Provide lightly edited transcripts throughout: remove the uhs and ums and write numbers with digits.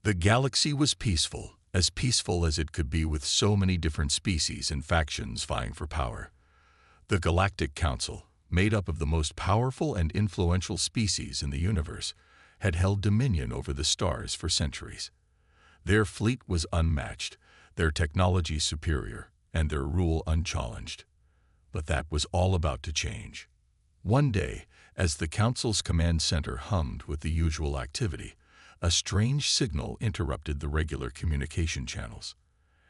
The galaxy was peaceful as it could be with so many different species and factions vying for power. The Galactic Council, made up of the most powerful and influential species in the universe, had held dominion over the stars for centuries. Their fleet was unmatched, their technology superior, and their rule unchallenged. But that was all about to change. One day, as the Council's command center hummed with the usual activity, a strange signal interrupted the regular communication channels.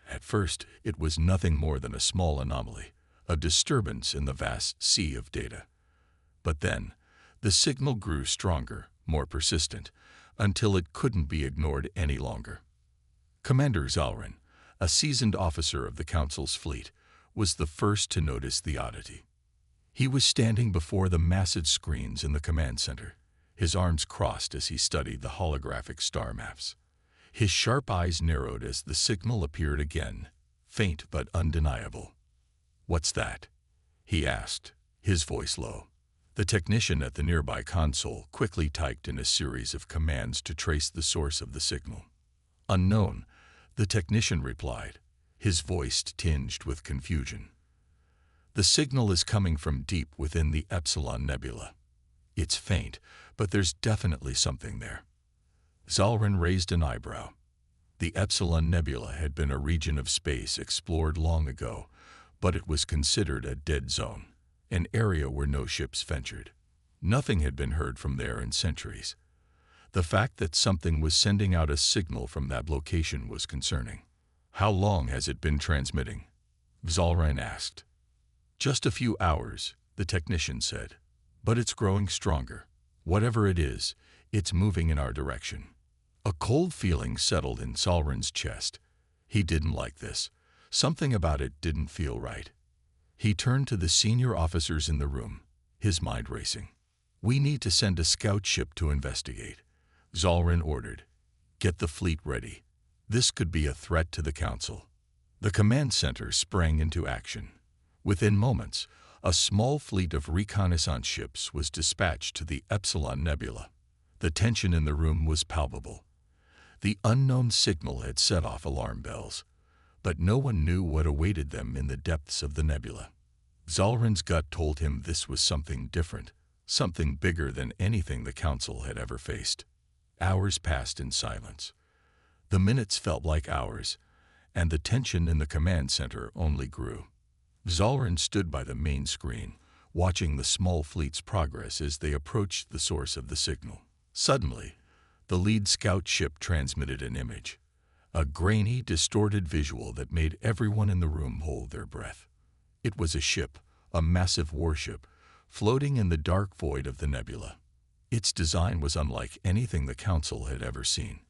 At first, it was nothing more than a small anomaly, a disturbance in the vast sea of data. But then, the signal grew stronger, more persistent, until it couldn't be ignored any longer. Commander Zalrin, a seasoned officer of the Council's fleet, was the first to notice the oddity. He was standing before the massive screens in the command center, his arms crossed as he studied the holographic star maps. His sharp eyes narrowed as the signal appeared again, faint but undeniable. "What's that?" he asked, his voice low. The technician at the nearby console quickly typed in a series of commands to trace the source of the signal. "Unknown," the technician replied, his voice tinged with confusion. "The signal is coming from deep within the Epsilon Nebula. It's faint, but there's definitely something there." Zalrin raised an eyebrow. The Epsilon Nebula had been a region of space explored long ago, but it was considered a dead zone, an area where no ships ventured. Nothing had been heard from there in centuries. The fact that something was sending out a signal from that location was concerning. "How long has it been transmitting?" Zalrin asked. "Just a few hours," the technician said. "But it's growing stronger. Whatever it is, it's moving in our direction." A cold feeling settled in Zalrin's chest. He didn't like this. Something about it didn't feel right. He turned to the senior officers in the room, his mind racing. "We need to send a scout ship to investigate," Zalrin ordered. "Get the fleet ready. This could be a threat to the Council." The command center sprang into action. Within moments, a small fleet of reconnaissance ships was dispatched to the Epsilon Nebula. The tension in the room was palpable. The unknown signal had set off alarm bells, but no one knew what awaited them in the depths of the nebula. Zalrin's gut told him this was something different, something bigger than anything the Council had ever faced. Hours passed in silence. The minutes felt like hours, and the tension in the command center only grew. Zalrin stood by the main screen, watching the small fleet's progress as they approached the source of the signal. Suddenly, the lead scout ship transmitted an image, a grainy, distorted visual that made everyone in the room hold their breath. It was a ship, a massive warship, floating in the dark void of the nebula. Its design was unlike anything the Council had ever seen.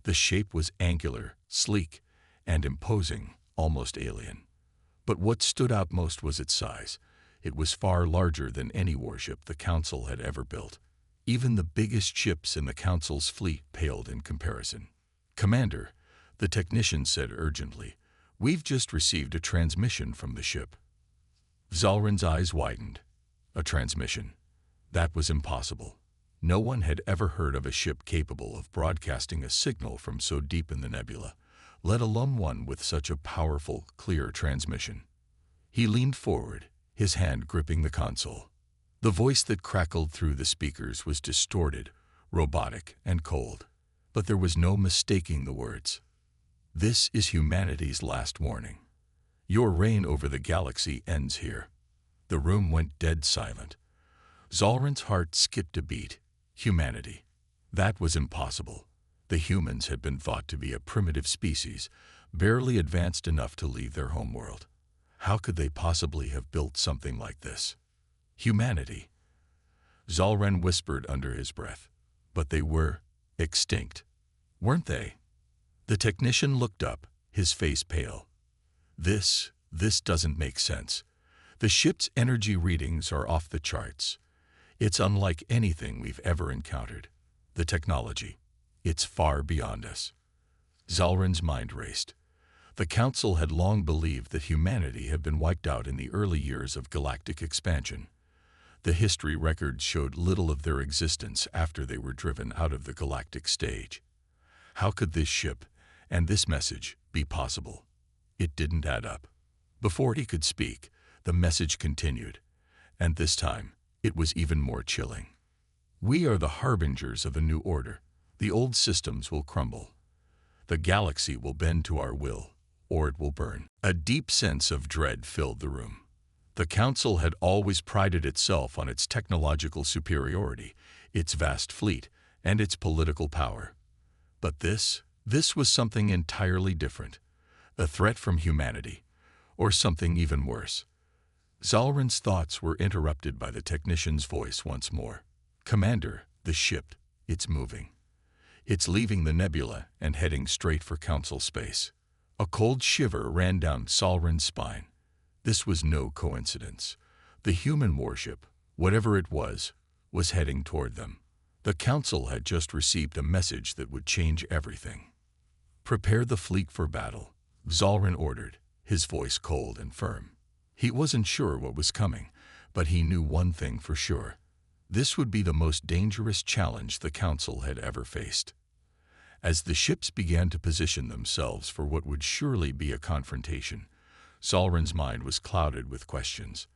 The shape was angular, sleek, and imposing, almost alien. But what stood out most was its size. It was far larger than any warship the Council had ever built. Even the biggest ships in the Council's fleet paled in comparison. "Commander," the technician said urgently, "we've just received a transmission from the ship." Zalrin's eyes widened. A transmission? That was impossible. No one had ever heard of a ship capable of broadcasting a signal from so deep in the nebula, let alone one with such a powerful, clear transmission. He leaned forward, his hand gripping the console. The voice that crackled through the speakers was distorted, robotic, and cold. But there was no mistaking the words. "This is humanity's last warning. Your reign over the galaxy ends here." The room went dead silent. Zalrin's heart skipped a beat. Humanity. That was impossible. The humans had been thought to be a primitive species, barely advanced enough to leave their homeworld. How could they possibly have built something like this? Humanity. Zalrin whispered under his breath. But they were extinct, weren't they? The technician looked up, his face pale. This doesn't make sense. The ship's energy readings are off the charts. It's unlike anything we've ever encountered. The technology, it's far beyond us. Zalrin's mind raced. The Council had long believed that humanity had been wiped out in the early years of galactic expansion. The history records showed little of their existence after they were driven out of the galactic stage. How could this ship and this message be possible? It didn't add up. Before he could speak, the message continued, and this time it was even more chilling. We are the harbingers of a new order. The old systems will crumble. The galaxy will bend to our will, or it will burn. A deep sense of dread filled the room. The Council had always prided itself on its technological superiority, its vast fleet, and its political power. But this was something entirely different. A threat from humanity, or something even worse. Zalrin's thoughts were interrupted by the technician's voice once more. "Commander, the ship, it's moving. It's leaving the nebula and heading straight for Council space." A cold shiver ran down Zalrin's spine. This was no coincidence. The human warship, whatever it was heading toward them. The Council had just received a message that would change everything. "Prepare the fleet for battle," Zalrin ordered, his voice cold and firm. He wasn't sure what was coming, but he knew one thing for sure. This would be the most dangerous challenge the Council had ever faced. As the ships began to position themselves for what would surely be a confrontation, Zalrin's mind was clouded with questions.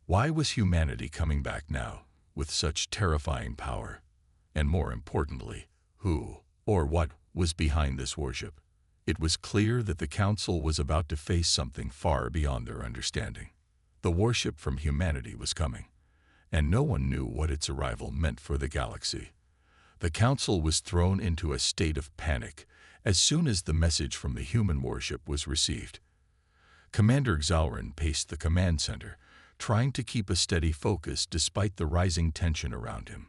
Why was humanity coming back now, with such terrifying power? And more importantly, who, or what, was behind this warship? It was clear that the Council was about to face something far beyond their understanding. The warship from humanity was coming, and no one knew what its arrival meant for the galaxy. The Council was thrown into a state of panic as soon as the message from the human warship was received. Commander Zalrin paced the command center, trying to keep a steady focus despite the rising tension around him.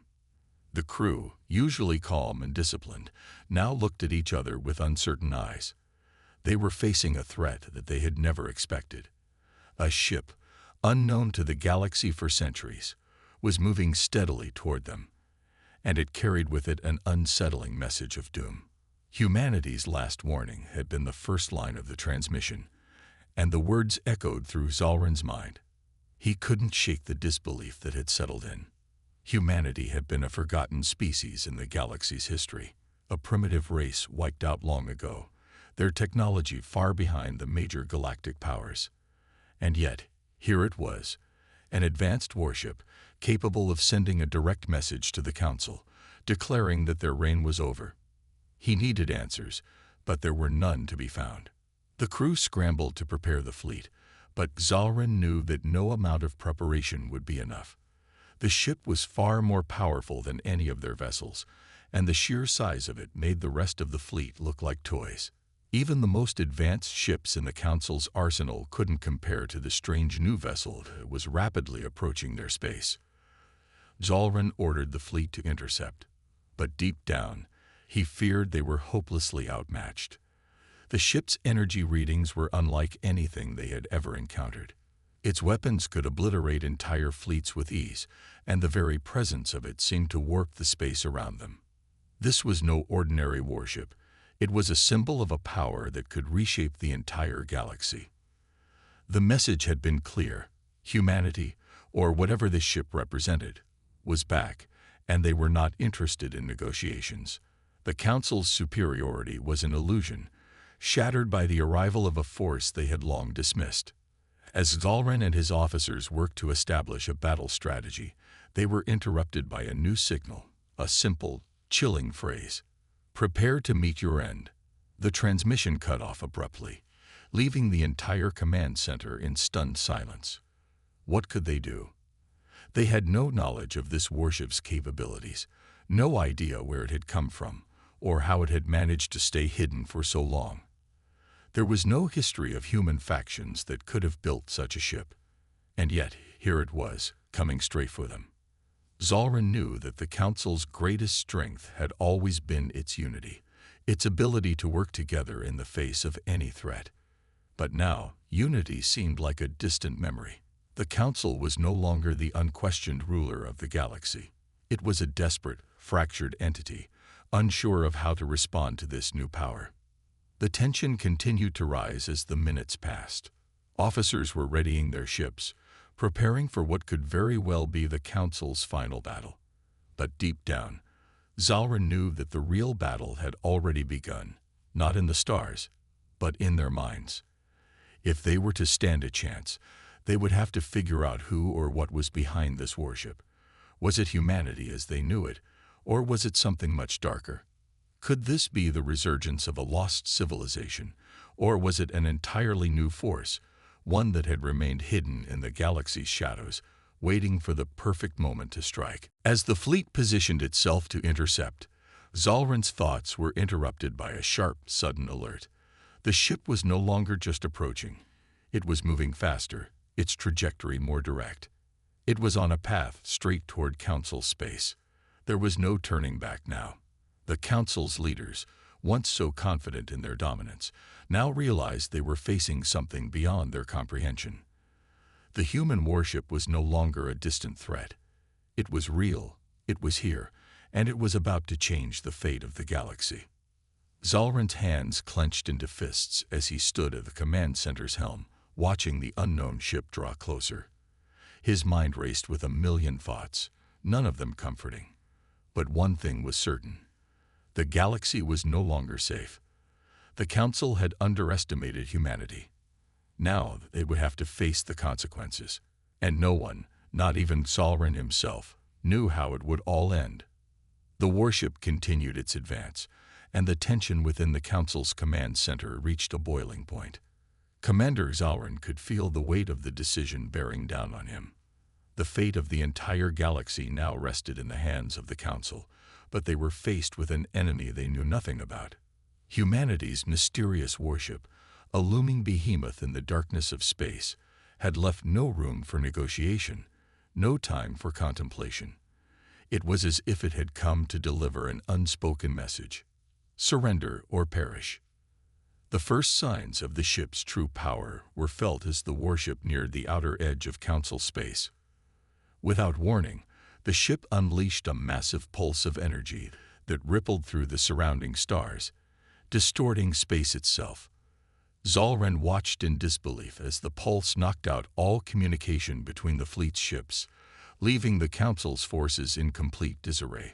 The crew, usually calm and disciplined, now looked at each other with uncertain eyes. They were facing a threat that they had never expected. A ship, unknown to the galaxy for centuries, was moving steadily toward them, and it carried with it an unsettling message of doom. Humanity's last warning had been the first line of the transmission, and the words echoed through Zalrin's mind. He couldn't shake the disbelief that had settled in. Humanity had been a forgotten species in the galaxy's history, a primitive race wiped out long ago, their technology far behind the major galactic powers. And yet, here it was, an advanced warship capable of sending a direct message to the Council, declaring that their reign was over. He needed answers, but there were none to be found. The crew scrambled to prepare the fleet, but Zalrin knew that no amount of preparation would be enough. The ship was far more powerful than any of their vessels, and the sheer size of it made the rest of the fleet look like toys. Even the most advanced ships in the Council's arsenal couldn't compare to the strange new vessel that was rapidly approaching their space. Zalrin ordered the fleet to intercept, but deep down, he feared they were hopelessly outmatched. The ship's energy readings were unlike anything they had ever encountered. Its weapons could obliterate entire fleets with ease, and the very presence of it seemed to warp the space around them. This was no ordinary warship. It was a symbol of a power that could reshape the entire galaxy. The message had been clear. Humanity, or whatever this ship represented, was back, and they were not interested in negotiations. The Council's superiority was an illusion, shattered by the arrival of a force they had long dismissed. As Zalrin and his officers worked to establish a battle strategy, they were interrupted by a new signal, a simple, chilling phrase. "Prepare to meet your end." The transmission cut off abruptly, leaving the entire command center in stunned silence. What could they do? They had no knowledge of this warship's capabilities, no idea where it had come from, or how it had managed to stay hidden for so long. There was no history of human factions that could have built such a ship. And yet, here it was, coming straight for them. Zalrin knew that the Council's greatest strength had always been its unity, its ability to work together in the face of any threat. But now, unity seemed like a distant memory. The Council was no longer the unquestioned ruler of the galaxy. It was a desperate, fractured entity, unsure of how to respond to this new power. The tension continued to rise as the minutes passed. Officers were readying their ships, preparing for what could very well be the Council's final battle. But deep down, Zalren knew that the real battle had already begun, not in the stars, but in their minds. If they were to stand a chance, they would have to figure out who or what was behind this warship. Was it humanity as they knew it, or was it something much darker? Could this be the resurgence of a lost civilization, or was it an entirely new force, one that had remained hidden in the galaxy's shadows, waiting for the perfect moment to strike? As the fleet positioned itself to intercept, Zalren's thoughts were interrupted by a sharp, sudden alert. The ship was no longer just approaching. It was moving faster, its trajectory more direct. It was on a path straight toward Council space. There was no turning back now. The Council's leaders, once so confident in their dominance, now realized they were facing something beyond their comprehension. The human warship was no longer a distant threat. It was real, it was here, and it was about to change the fate of the galaxy. Zalren's hands clenched into fists as he stood at the command center's helm, watching the unknown ship draw closer. His mind raced with a million thoughts, none of them comforting. But one thing was certain. The galaxy was no longer safe. The Council had underestimated humanity. Now they would have to face the consequences. And no one, not even Zalren himself, knew how it would all end. The warship continued its advance, and the tension within the Council's command center reached a boiling point. Commander Zalren could feel the weight of the decision bearing down on him. The fate of the entire galaxy now rested in the hands of the Council, but they were faced with an enemy they knew nothing about. Humanity's mysterious warship, a looming behemoth in the darkness of space, had left no room for negotiation, no time for contemplation. It was as if it had come to deliver an unspoken message: surrender or perish. The first signs of the ship's true power were felt as the warship neared the outer edge of Council space. Without warning, the ship unleashed a massive pulse of energy that rippled through the surrounding stars, distorting space itself. Zalren watched in disbelief as the pulse knocked out all communication between the fleet's ships, leaving the Council's forces in complete disarray.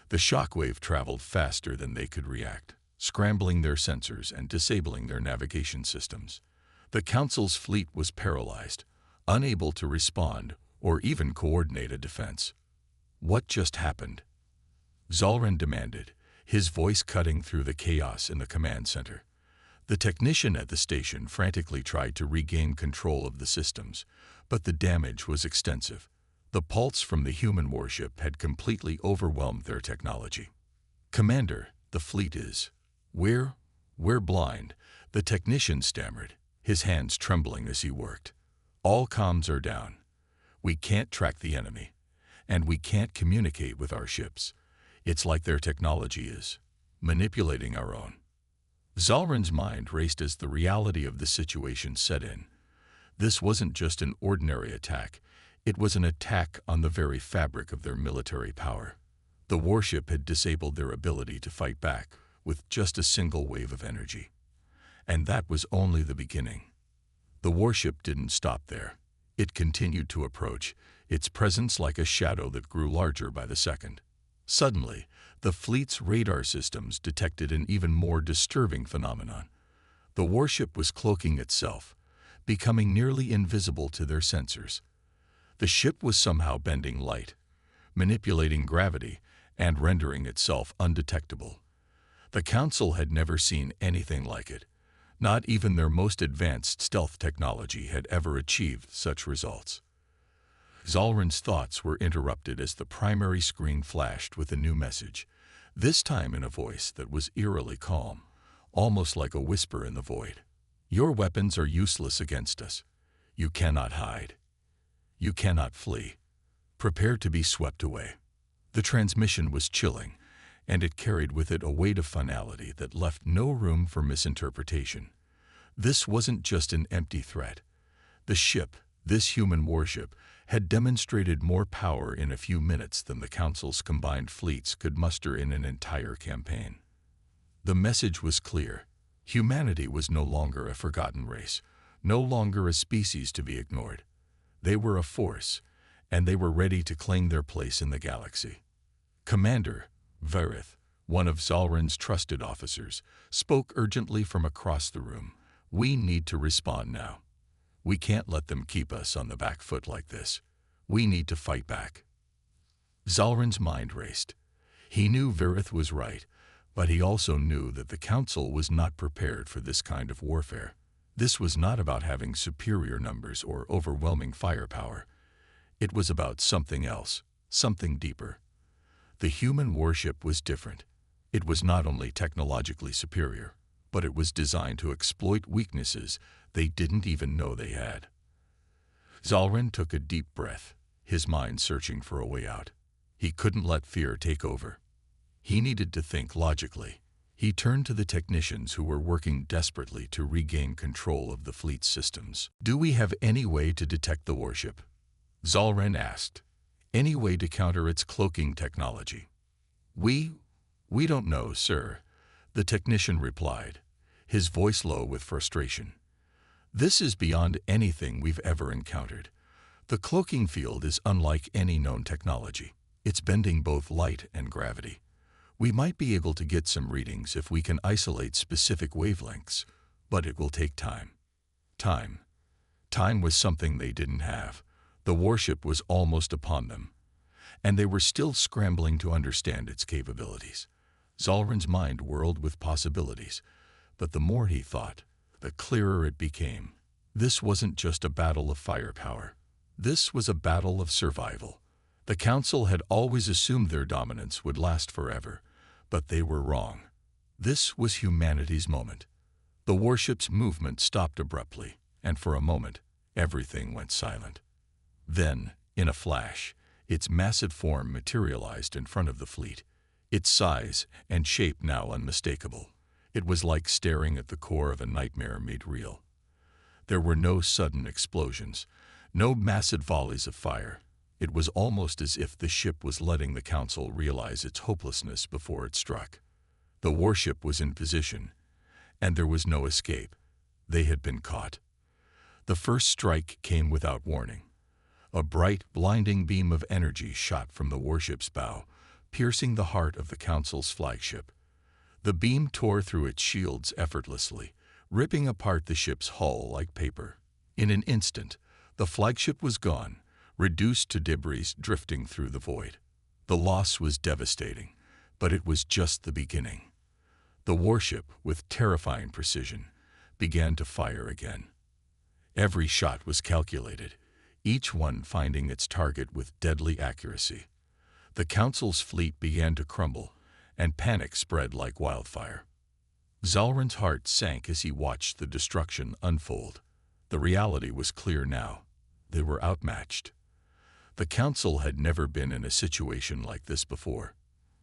The shockwave traveled faster than they could react, scrambling their sensors and disabling their navigation systems. The Council's fleet was paralyzed, unable to respond or even coordinate a defense. What just happened? Zalren demanded, his voice cutting through the chaos in the command center. The technician at the station frantically tried to regain control of the systems, but the damage was extensive. The pulse from the human warship had completely overwhelmed their technology. "Commander, the fleet is... We're blind," the technician stammered, his hands trembling as he worked. "All comms are down. We can't track the enemy, and we can't communicate with our ships. It's like their technology is manipulating our own." Zalren's mind raced as the reality of the situation set in. This wasn't just an ordinary attack. It was an attack on the very fabric of their military power. The warship had disabled their ability to fight back with just a single wave of energy. And that was only the beginning. The warship didn't stop there. It continued to approach, its presence like a shadow that grew larger by the second. Suddenly, the fleet's radar systems detected an even more disturbing phenomenon. The warship was cloaking itself, becoming nearly invisible to their sensors. The ship was somehow bending light, manipulating gravity, and rendering itself undetectable. The Council had never seen anything like it. Not even their most advanced stealth technology had ever achieved such results. Zalren's thoughts were interrupted as the primary screen flashed with a new message, this time in a voice that was eerily calm, almost like a whisper in the void. "Your weapons are useless against us. You cannot hide. You cannot flee. Prepare to be swept away." The transmission was chilling, and it carried with it a weight of finality that left no room for misinterpretation. This wasn't just an empty threat. The ship, this human warship, had demonstrated more power in a few minutes than the Council's combined fleets could muster in an entire campaign. The message was clear. Humanity was no longer a forgotten race, no longer a species to be ignored. They were a force, and they were ready to claim their place in the galaxy. "Commander, Verith, one of Zalrin's trusted officers, spoke urgently from across the room. We need to respond now. We can't let them keep us on the back foot like this. We need to fight back. Zalrin's mind raced. He knew Verith was right, but he also knew that the Council was not prepared for this kind of warfare. This was not about having superior numbers or overwhelming firepower. It was about something else, something deeper. The human warship was different. It was not only technologically superior, but it was designed to exploit weaknesses they didn't even know they had. Zalrin took a deep breath, his mind searching for a way out. He couldn't let fear take over. He needed to think logically. He turned to the technicians who were working desperately to regain control of the fleet's systems. Do we have any way to detect the warship? Zalrin asked. Any way to counter its cloaking technology? We don't know, sir, the technician replied, his voice low with frustration. This is beyond anything we've ever encountered. The cloaking field is unlike any known technology. It's bending both light and gravity. We might be able to get some readings if we can isolate specific wavelengths, but it will take time. Time was something they didn't have. The warship was almost upon them, and they were still scrambling to understand its capabilities. Zalrin's mind whirled with possibilities, but the more he thought, the clearer it became. This wasn't just a battle of firepower. This was a battle of survival. The Council had always assumed their dominance would last forever, but they were wrong. This was humanity's moment. The warship's movement stopped abruptly, and for a moment, everything went silent. Then, in a flash, its massive form materialized in front of the fleet, its size and shape now unmistakable. It was like staring at the core of a nightmare made real. There were no sudden explosions, no massive volleys of fire. It was almost as if the ship was letting the Council realize its hopelessness before it struck. The warship was in position, and there was no escape. They had been caught. The first strike came without warning. A bright, blinding beam of energy shot from the warship's bow, piercing the heart of the Council's flagship. The beam tore through its shields effortlessly, ripping apart the ship's hull like paper. In an instant, the flagship was gone, reduced to debris drifting through the void. The loss was devastating, but it was just the beginning. The warship, with terrifying precision, began to fire again. Every shot was calculated, each one finding its target with deadly accuracy. The Council's fleet began to crumble, and panic spread like wildfire. Zalrin's heart sank as he watched the destruction unfold. The reality was clear now. They were outmatched. The Council had never been in a situation like this before.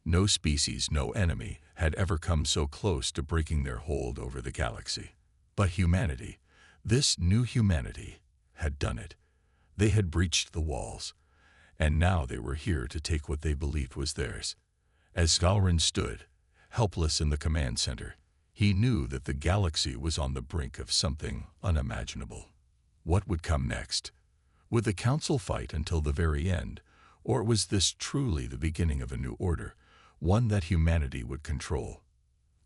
No species, no enemy, had ever come so close to breaking their hold over the galaxy. But humanity, this new humanity, had done it. They had breached the walls, and now they were here to take what they believed was theirs. As Zalrin stood, helpless in the command center, he knew that the galaxy was on the brink of something unimaginable. What would come next? Would the Council fight until the very end, or was this truly the beginning of a new order, one that humanity would control?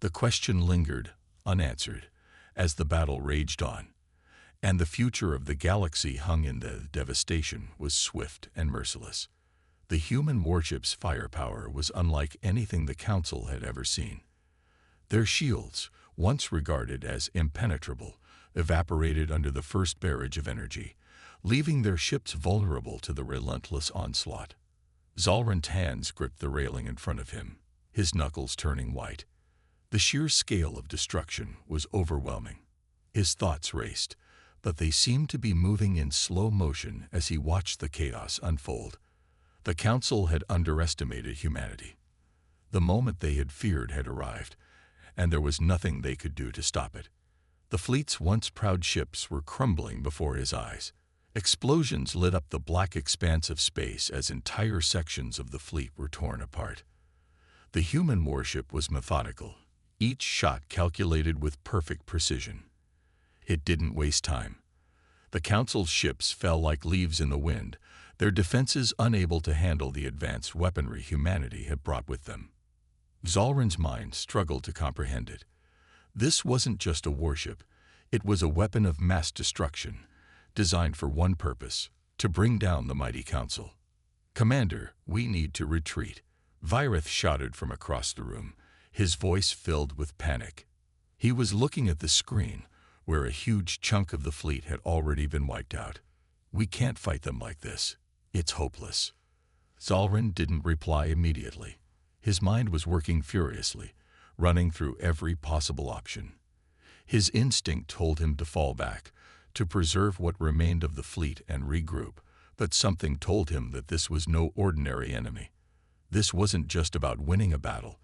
The question lingered, unanswered, as the battle raged on, and the future of the galaxy hung in the devastation was swift and merciless. The human warship's firepower was unlike anything the Council had ever seen. Their shields, once regarded as impenetrable, evaporated under the first barrage of energy, leaving their ships vulnerable to the relentless onslaught. Zalrin's hands gripped the railing in front of him, his knuckles turning white. The sheer scale of destruction was overwhelming. His thoughts raced, but they seemed to be moving in slow motion as he watched the chaos unfold. The Council had underestimated humanity. The moment they had feared had arrived, and there was nothing they could do to stop it. The fleet's once proud ships were crumbling before his eyes. Explosions lit up the black expanse of space as entire sections of the fleet were torn apart. The human warship was methodical, each shot calculated with perfect precision. It didn't waste time. The Council's ships fell like leaves in the wind, their defenses unable to handle the advanced weaponry humanity had brought with them. Zalrin's mind struggled to comprehend it. This wasn't just a warship. It was a weapon of mass destruction, designed for one purpose: to bring down the mighty council. "Commander, we need to retreat," Virith shouted from across the room, his voice filled with panic. He was looking at the screen, where a huge chunk of the fleet had already been wiped out. "We can't fight them like this. It's hopeless." Zalrin didn't reply immediately. His mind was working furiously, running through every possible option. His instinct told him to fall back, to preserve what remained of the fleet and regroup, but something told him that this was no ordinary enemy. This wasn't just about winning a battle,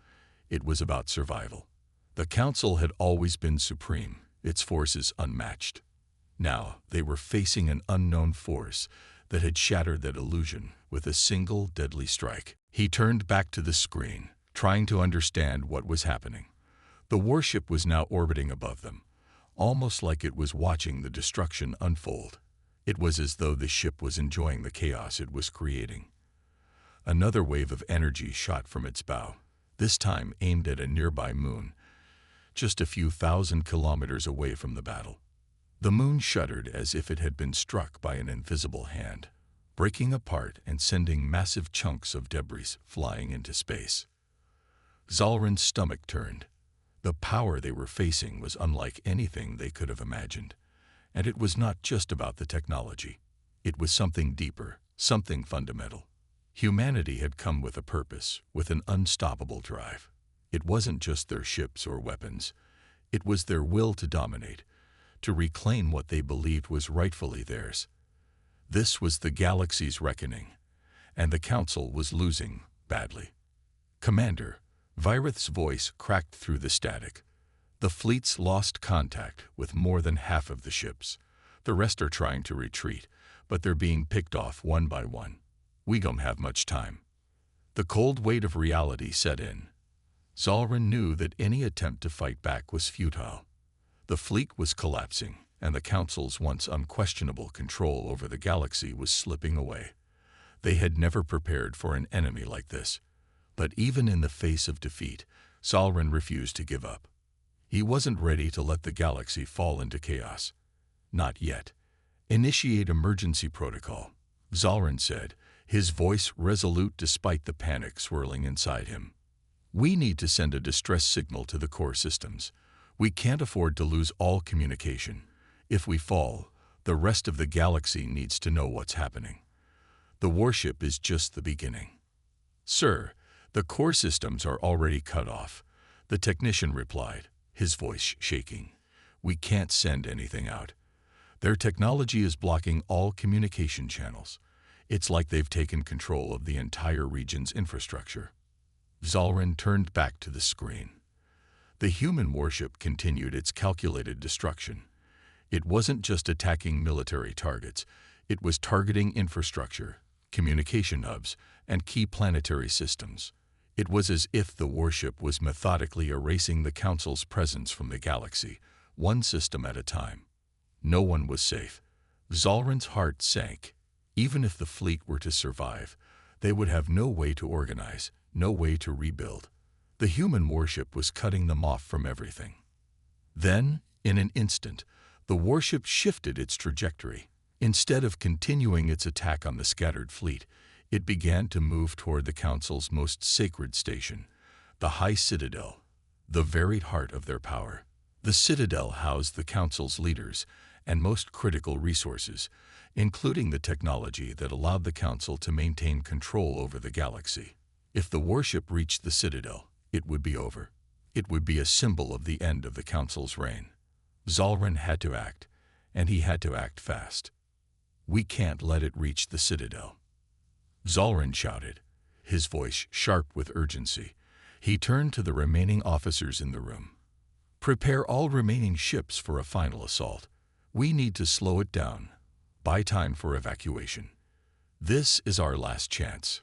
it was about survival. The Council had always been supreme, its forces unmatched. Now they were facing an unknown force that had shattered that illusion with a single deadly strike. He turned back to the screen, trying to understand what was happening. The warship was now orbiting above them, almost like it was watching the destruction unfold. It was as though the ship was enjoying the chaos it was creating. Another wave of energy shot from its bow, this time aimed at a nearby moon, just a few thousand kilometers away from the battle. The moon shuddered as if it had been struck by an invisible hand, breaking apart and sending massive chunks of debris flying into space. Zalrin's stomach turned. The power they were facing was unlike anything they could have imagined. And it was not just about the technology. It was something deeper, something fundamental. Humanity had come with a purpose, with an unstoppable drive. It wasn't just their ships or weapons. It was their will to dominate, to reclaim what they believed was rightfully theirs. This was the galaxy's reckoning, and the Council was losing badly. "Commander," Virith's voice cracked through the static. "The fleet's lost contact with more than half of the ships. The rest are trying to retreat, but they're being picked off one by one. We don't have much time." The cold weight of reality set in. Zalrin knew that any attempt to fight back was futile. The fleet was collapsing, and the Council's once unquestionable control over the galaxy was slipping away. They had never prepared for an enemy like this. But even in the face of defeat, Zalrin refused to give up. He wasn't ready to let the galaxy fall into chaos. Not yet. "Initiate emergency protocol," Zalrin said, his voice resolute despite the panic swirling inside him. "We need to send a distress signal to the core systems. We can't afford to lose all communication. If we fall, the rest of the galaxy needs to know what's happening. The warship is just the beginning." "Sir, the core systems are already cut off," the technician replied, his voice shaking. "We can't send anything out. Their technology is blocking all communication channels. It's like they've taken control of the entire region's infrastructure." Zalrin turned back to the screen. The human warship continued its calculated destruction. It wasn't just attacking military targets. It was targeting infrastructure, communication hubs, and key planetary systems. It was as if the warship was methodically erasing the Council's presence from the galaxy, one system at a time. No one was safe. Zalrin's heart sank. Even if the fleet were to survive, they would have no way to organize, no way to rebuild. The human warship was cutting them off from everything. Then, in an instant, the warship shifted its trajectory. Instead of continuing its attack on the scattered fleet, it began to move toward the Council's most sacred station, the High Citadel, the very heart of their power. The Citadel housed the Council's leaders and most critical resources, including the technology that allowed the Council to maintain control over the galaxy. If the warship reached the Citadel, it would be over. It would be a symbol of the end of the Council's reign. Zalrin had to act, and he had to act fast. "We can't let it reach the Citadel," Zalrin shouted, his voice sharp with urgency. He turned to the remaining officers in the room. "Prepare all remaining ships for a final assault. We need to slow it down. Buy time for evacuation. This is our last chance."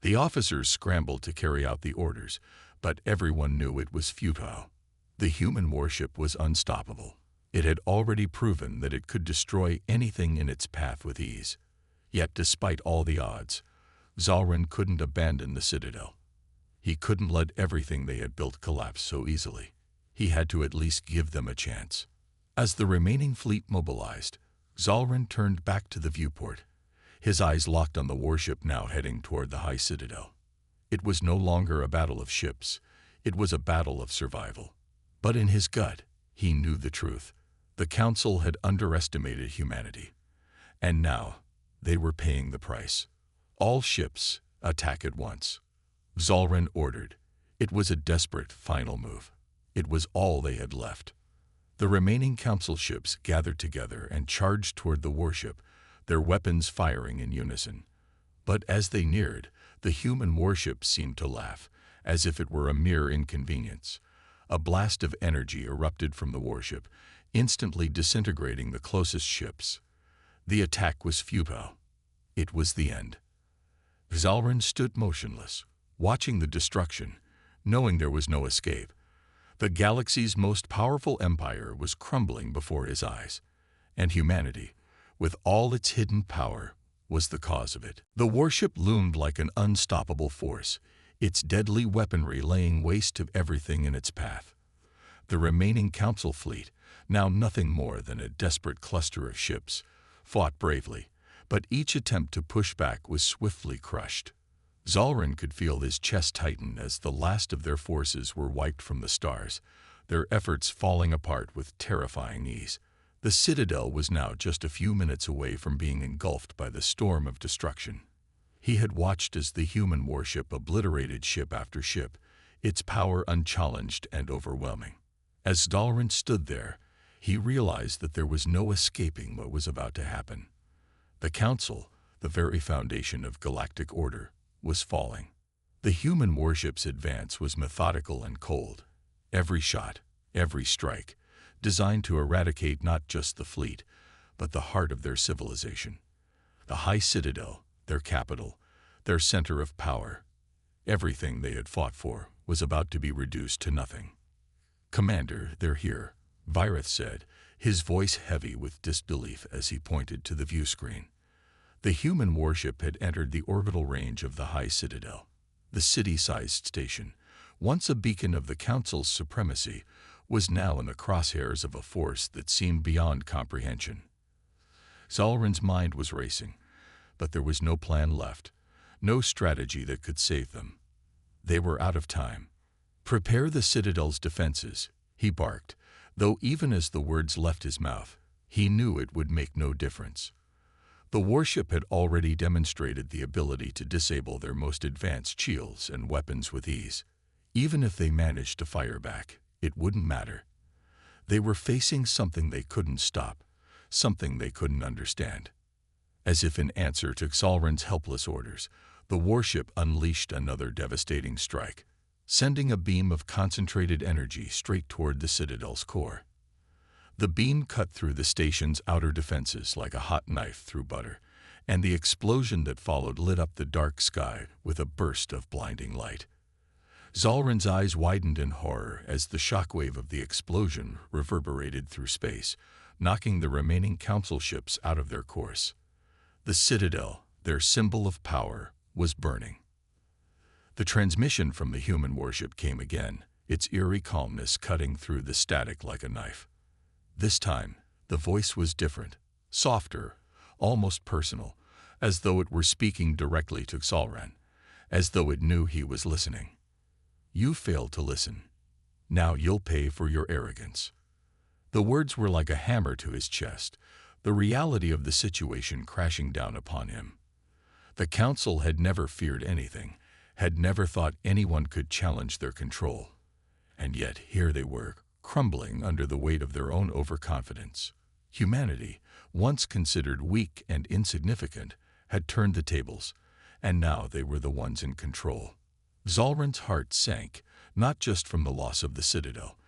The officers scrambled to carry out the orders, but everyone knew it was futile. The human warship was unstoppable. It had already proven that it could destroy anything in its path with ease. Yet despite all the odds, Zalrin couldn't abandon the Citadel. He couldn't let everything they had built collapse so easily. He had to at least give them a chance. As the remaining fleet mobilized, Zalrin turned back to the viewport, his eyes locked on the warship now heading toward the high citadel. It was no longer a battle of ships, it was a battle of survival. But in his gut, he knew the truth. The Council had underestimated humanity, and now they were paying the price. All ships, attack at once. Zalrin ordered. It was a desperate final move. It was all they had left. The remaining Council ships gathered together and charged toward the warship, their weapons firing in unison. But as they neared, the human warship seemed to laugh, as if it were a mere inconvenience. A blast of energy erupted from the warship, instantly disintegrating the closest ships. The attack was futile. It was the end. Zalrin stood motionless, watching the destruction, knowing there was no escape. The galaxy's most powerful empire was crumbling before his eyes, and humanity, with all its hidden power, was the cause of it. The warship loomed like an unstoppable force, its deadly weaponry laying waste to everything in its path. The remaining Council fleet, now nothing more than a desperate cluster of ships, fought bravely, but each attempt to push back was swiftly crushed. Zalrin could feel his chest tighten as the last of their forces were wiped from the stars, their efforts falling apart with terrifying ease. The citadel was now just a few minutes away from being engulfed by the storm of destruction. He had watched as the human warship obliterated ship after ship, its power unchallenged and overwhelming. As Zalrin stood there, he realized that there was no escaping what was about to happen. The Council, the very foundation of galactic order, was falling. The human warship's advance was methodical and cold. Every shot, every strike, designed to eradicate not just the fleet, but the heart of their civilization. The high citadel, their capital, their center of power. Everything they had fought for was about to be reduced to nothing. "Commander, they're here," Virith said, his voice heavy with disbelief as he pointed to the view screen. The human warship had entered the orbital range of the high citadel. The city-sized station, once a beacon of the Council's supremacy, was now in the crosshairs of a force that seemed beyond comprehension. Zalrin's mind was racing, but there was no plan left, no strategy that could save them. They were out of time. "Prepare the citadel's defenses," he barked, though even as the words left his mouth, he knew it would make no difference. The warship had already demonstrated the ability to disable their most advanced shields and weapons with ease. Even if they managed to fire back, it wouldn't matter. They were facing something they couldn't stop, something they couldn't understand. As if in answer to Zalrin's helpless orders, the warship unleashed another devastating strike, sending a beam of concentrated energy straight toward the citadel's core. The beam cut through the station's outer defenses like a hot knife through butter, and the explosion that followed lit up the dark sky with a burst of blinding light. Zalrin's eyes widened in horror as the shockwave of the explosion reverberated through space, knocking the remaining Council ships out of their course. The citadel, their symbol of power, was burning. The transmission from the human warship came again, its eerie calmness cutting through the static like a knife. This time, the voice was different, softer, almost personal, as though it were speaking directly to Zalrin, as though it knew he was listening. "You failed to listen. Now you'll pay for your arrogance." The words were like a hammer to his chest, the reality of the situation crashing down upon him. The Council had never feared anything, had never thought anyone could challenge their control. And yet here they were, crumbling under the weight of their own overconfidence. Humanity, once considered weak and insignificant, had turned the tables, and now they were the ones in control. Zalrin's heart sank, not just from the loss of the citadel,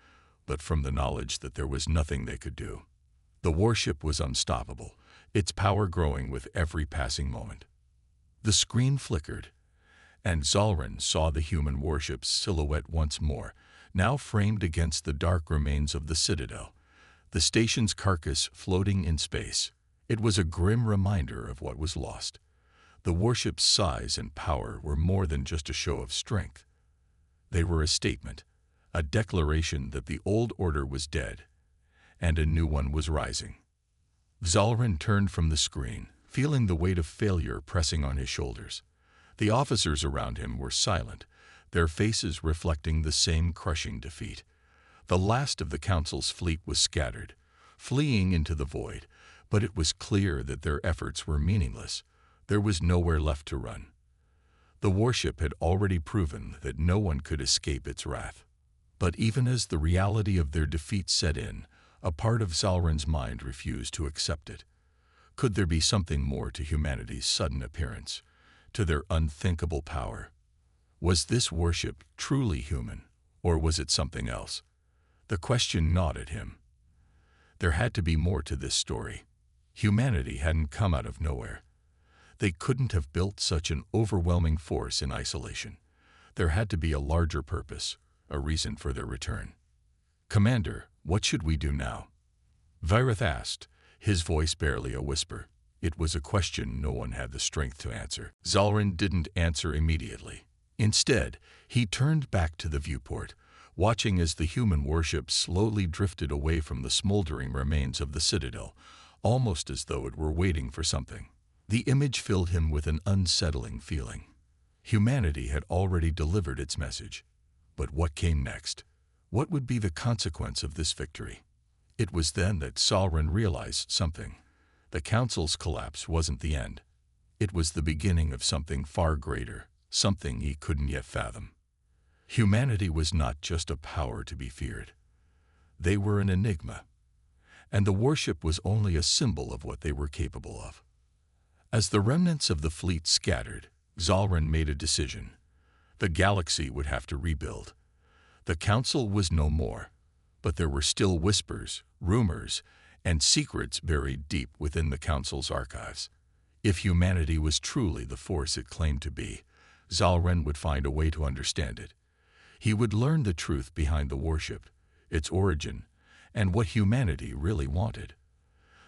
but from the knowledge that there was nothing they could do. The warship was unstoppable, its power growing with every passing moment. The screen flickered, and Zalrin saw the human warship's silhouette once more, now framed against the dark remains of the citadel, the station's carcass floating in space. It was a grim reminder of what was lost. The warship's size and power were more than just a show of strength. They were a statement, a declaration that the old order was dead, and a new one was rising. Zalrin turned from the screen, feeling the weight of failure pressing on his shoulders. The officers around him were silent, their faces reflecting the same crushing defeat. The last of the Council's fleet was scattered, fleeing into the void, but it was clear that their efforts were meaningless. There was nowhere left to run. The warship had already proven that no one could escape its wrath. But even as the reality of their defeat set in, a part of Zalrin's mind refused to accept it. Could there be something more to humanity's sudden appearance, to their unthinkable power? Was this warship truly human, or was it something else? The question gnawed at him. There had to be more to this story. Humanity hadn't come out of nowhere. They couldn't have built such an overwhelming force in isolation. There had to be a larger purpose, a reason for their return. "Commander, what should we do now?" Virith asked, his voice barely a whisper. It was a question no one had the strength to answer. Zalrin didn't answer immediately. Instead, he turned back to the viewport, watching as the human warship slowly drifted away from the smoldering remains of the citadel, almost as though it were waiting for something. The image filled him with an unsettling feeling. Humanity had already delivered its message. But what came next? What would be the consequence of this victory? It was then that Zalrin realized something. The Council's collapse wasn't the end. It was the beginning of something far greater, something he couldn't yet fathom. Humanity was not just a power to be feared. They were an enigma, and the warship was only a symbol of what they were capable of. As the remnants of the fleet scattered, Zalrin made a decision. The galaxy would have to rebuild. The Council was no more, but there were still whispers, rumors, and secrets buried deep within the Council's archives. If humanity was truly the force it claimed to be, Zalrin would find a way to understand it. He would learn the truth behind the warship, its origin, and what humanity really wanted.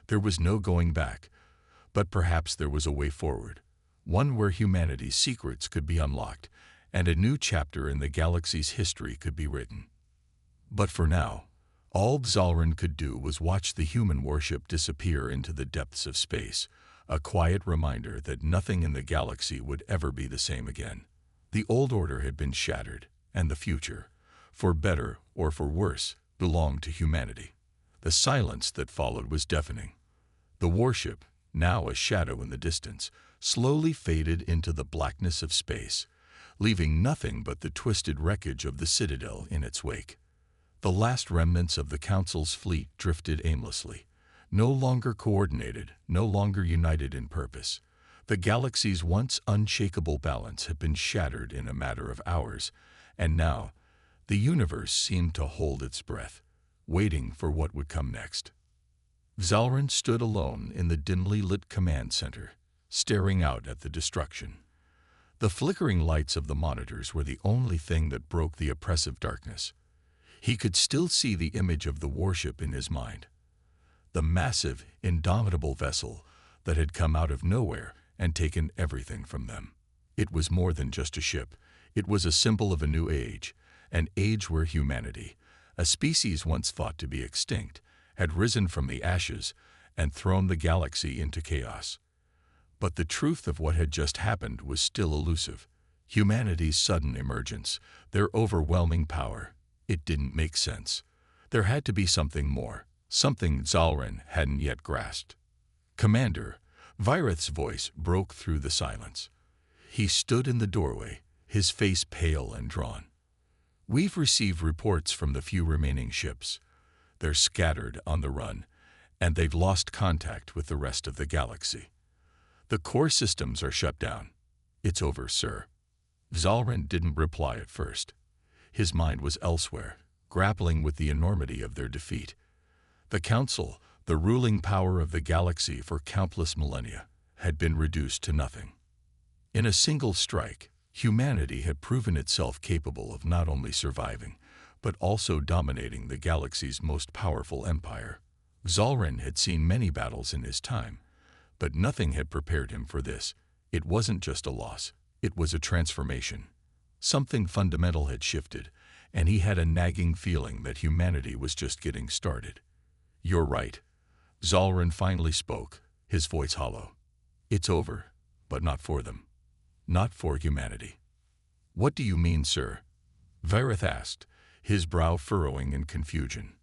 There was no going back, but perhaps there was a way forward, one where humanity's secrets could be unlocked, and a new chapter in the galaxy's history could be written. But for now, all Zalrin could do was watch the human warship disappear into the depths of space, a quiet reminder that nothing in the galaxy would ever be the same again. The old order had been shattered, and the future, for better or for worse, belonged to humanity. The silence that followed was deafening. The warship, now a shadow in the distance, slowly faded into the blackness of space, leaving nothing but the twisted wreckage of the citadel in its wake. The last remnants of the Council's fleet drifted aimlessly, no longer coordinated, no longer united in purpose. The galaxy's once unshakable balance had been shattered in a matter of hours, and now the universe seemed to hold its breath, waiting for what would come next. Zalrin stood alone in the dimly lit command center, staring out at the destruction. The flickering lights of the monitors were the only thing that broke the oppressive darkness. He could still see the image of the warship in his mind. The massive, indomitable vessel that had come out of nowhere and taken everything from them. It was more than just a ship. It was a symbol of a new age, an age where humanity, a species once thought to be extinct, had risen from the ashes and thrown the galaxy into chaos. But the truth of what had just happened was still elusive. Humanity's sudden emergence, their overwhelming power, it didn't make sense. There had to be something more, something Zalrin hadn't yet grasped. "Commander," Virith's voice broke through the silence. He stood in the doorway, his face pale and drawn. "We've received reports from the few remaining ships. They're scattered on the run, and they've lost contact with the rest of the galaxy. The core systems are shut down. It's over, sir." Zalrin didn't reply at first. His mind was elsewhere, grappling with the enormity of their defeat. The Council, the ruling power of the galaxy for countless millennia, had been reduced to nothing. In a single strike, humanity had proven itself capable of not only surviving, but also dominating the galaxy's most powerful empire. Zalrin had seen many battles in his time, but nothing had prepared him for this. It wasn't just a loss, it was a transformation. Something fundamental had shifted, and he had a nagging feeling that humanity was just getting started. "You're right." Zalrin finally spoke, his voice hollow. "It's over, but not for them. Not for humanity." "What do you mean, sir?" Vareth asked, his brow furrowing in confusion.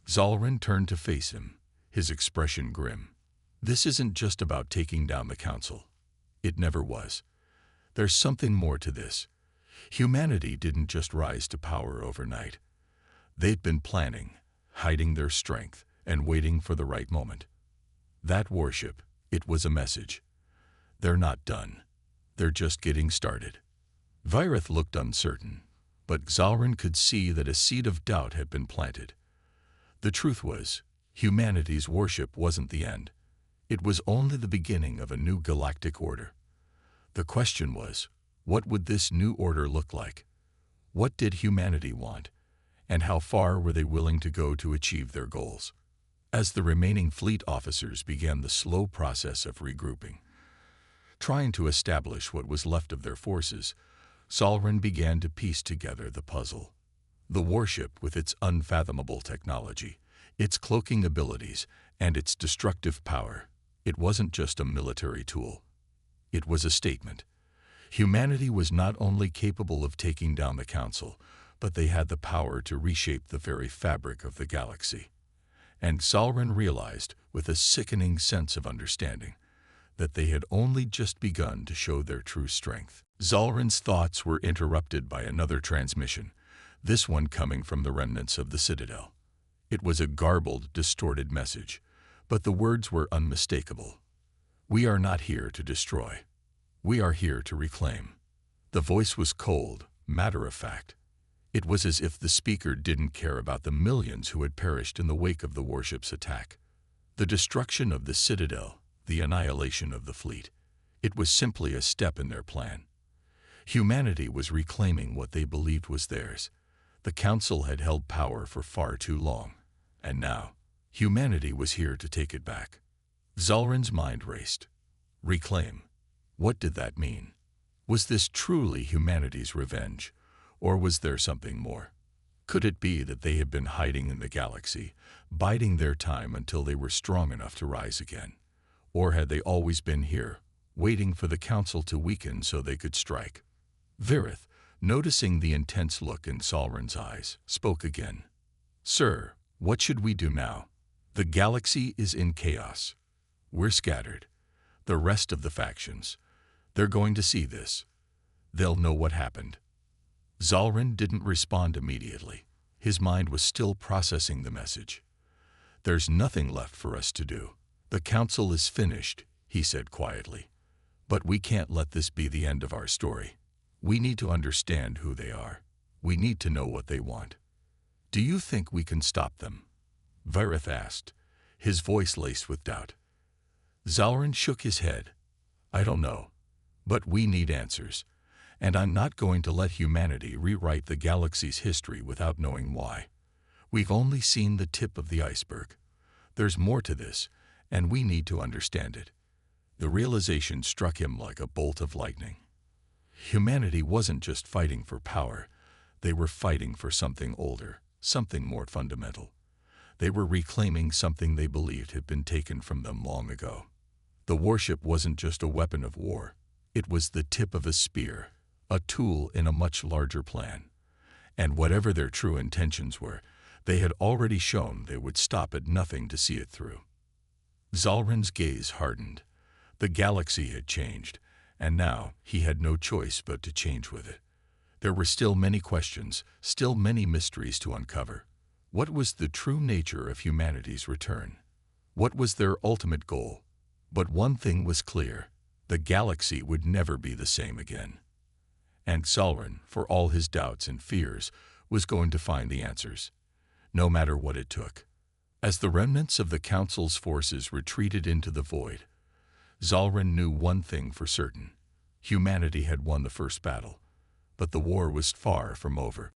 Zalrin turned to face him, his expression grim. "This isn't just about taking down the council. It never was. There's something more to this. Humanity didn't just rise to power overnight. They'd been planning, hiding their strength, and waiting for the right moment. That warship, it was a message. They're not done. They're just getting started." Vareth looked uncertain, but Zalrin could see that a seed of doubt had been planted. The truth was, humanity's warship wasn't the end. It was only the beginning of a new galactic order. The question was, what would this new order look like? What did humanity want? And how far were they willing to go to achieve their goals? As the remaining fleet officers began the slow process of regrouping, trying to establish what was left of their forces, Zalrin began to piece together the puzzle. The warship, with its unfathomable technology, its cloaking abilities, and its destructive power, it wasn't just a military tool. It was a statement. Humanity was not only capable of taking down the Council, but they had the power to reshape the very fabric of the galaxy. And Zalrin realized, with a sickening sense of understanding, that they had only just begun to show their true strength. Zalrin's thoughts were interrupted by another transmission, this one coming from the remnants of the Citadel. It was a garbled, distorted message, but the words were unmistakable. "We are not here to destroy. We are here to reclaim." The voice was cold, matter-of-fact. It was as if the speaker didn't care about the millions who had perished in the wake of the warship's attack. The destruction of the Citadel, the annihilation of the fleet, it was simply a step in their plan. Humanity was reclaiming what they believed was theirs. The Council had held power for far too long, and now, humanity was here to take it back. Zalrin's mind raced. Reclaim. What did that mean? Was this truly humanity's revenge, or was there something more? Could it be that they had been hiding in the galaxy, biding their time until they were strong enough to rise again? Or had they always been here, waiting for the Council to weaken so they could strike? Vareth, noticing the intense look in Zalrin's eyes, spoke again. "Sir, what should we do now? The galaxy is in chaos. We're scattered. The rest of the factions, they're going to see this. They'll know what happened." Zalrin didn't respond immediately. His mind was still processing the message. "There's nothing left for us to do. The Council is finished," he said quietly. "But we can't let this be the end of our story. We need to understand who they are. We need to know what they want." "Do you think we can stop them?" Vareth asked, his voice laced with doubt. Zalrin shook his head. "I don't know. But we need answers. And I'm not going to let humanity rewrite the galaxy's history without knowing why. We've only seen the tip of the iceberg. There's more to this, and we need to understand it." The realization struck him like a bolt of lightning. Humanity wasn't just fighting for power. They were fighting for something older, something more fundamental. They were reclaiming something they believed had been taken from them long ago. The warship wasn't just a weapon of war. It was the tip of a spear, a tool in a much larger plan. And whatever their true intentions were, they had already shown they would stop at nothing to see it through. Zalrin's gaze hardened. The galaxy had changed, and now he had no choice but to change with it. There were still many questions, still many mysteries to uncover. What was the true nature of humanity's return? What was their ultimate goal? But one thing was clear. The galaxy would never be the same again. And Zalrin, for all his doubts and fears, was going to find the answers, no matter what it took. As the remnants of the Council's forces retreated into the void, Zalrin knew one thing for certain. Humanity had won the first battle, but the war was far from over.